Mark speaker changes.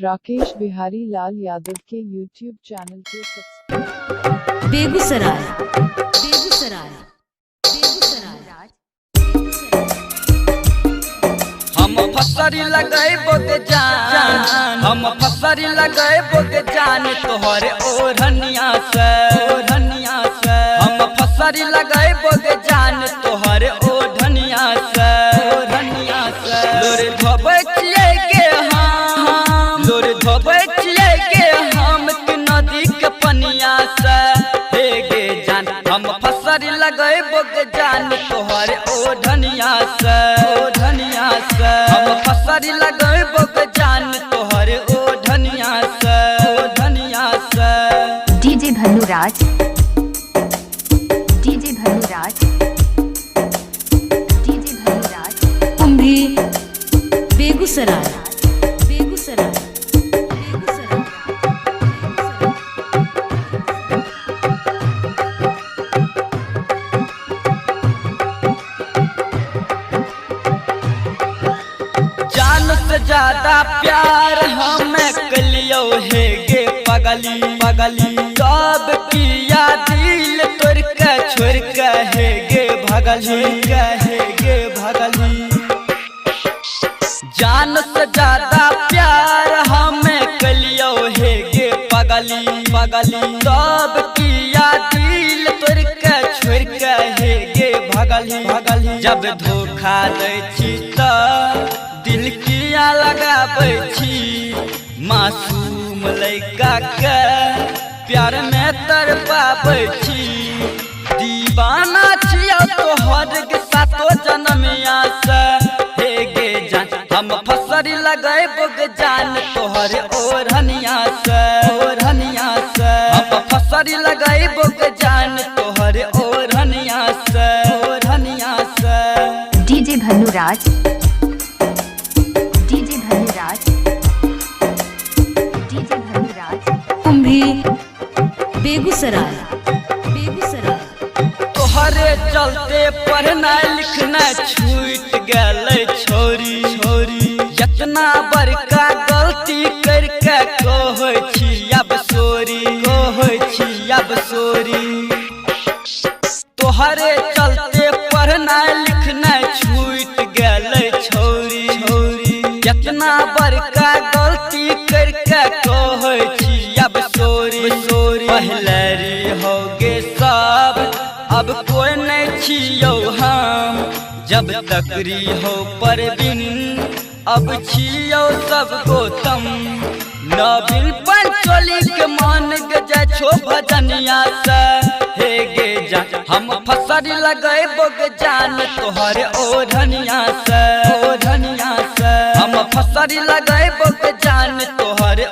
Speaker 1: राकेश बिहारी लाल यादव के YouTube channel के subscribe.
Speaker 2: Begusarai Begusarai Begusarai
Speaker 3: हम फसरी लगाए बोगे जान, हम फसरी लगाए बोगे जान तोहरे ओढ़निया से, ओढ़निया से। हम फसरी लगाए बोगे जान तोहरे ओढ़निया से, ओढ़निया से। लोरे धोबे चिए के हम, लोरे धोबे चिए के हम के नदी के पनिया से। हे गे जान हम फसरी लगाए बोगे जान तोहरे ओढ़निया से, ओढ़निया से। हम फसरी लगाए बोगे जान तोहरे ओढ़निया से, ओढ़निया से।
Speaker 2: DJ Bhannuraj, DJ Bhannuraj, DJ Bhannuraj. Kumbhi Begusarai Begusarai Begusarai.
Speaker 3: जान से ज्यादा प्यार हमें कलियो है गे पगली, पगली। कब किया दिल तोड़ के छोड़ के है गे भगली, है गे भगली। जान से ज्यादा प्यार हमें कलियो है गे पगली, पगली। कब किया दिल तोड़ के छोड़ के है गे भगली, भगली। जब धोखा दै छी त दिल किया लगाबै छी, मासूम लइका के प्यार में तड़पाबै छी। दीवाना छियौ तोहर के सातो जन्मिया से। हे गे जान हम फसरी लगाए बोगे जान तोहर ओढ़निया से, ओढ़निया से। हम फसरी लगाए बोगे जान तोहर ओढ़निया से, ओढ़निया से।
Speaker 2: DJ Bhannuraj, DJ Bhannuraj, DJ Bhannuraj. Kumbhi Begusarai Begusarai.
Speaker 3: तोहरे चलते पढ़ना लिखना छूट गए छोरी, छोरी। इतना बड़का गलती करके कहै छी अब सोरी, कहै छी अब सोरी। तोहरे चलते पढ़ना लिखना छूट गए छोरी, छोरी। इतना बड़का गलती करके कहै छी अब सोरी, सोरी। पहले री हो गे सब अब कोई नहीं छियो हम, जब तक री हो परवीन अब छियो सब गौतम। नवीन पंचोली के मान गजा छो भजनिया से। हे गे जान हम फसरी लगाए बोगे जान तोहरे ओढ़निया से, ओढ़निया से। हम फसरी लगाए बोगे जान तोहरे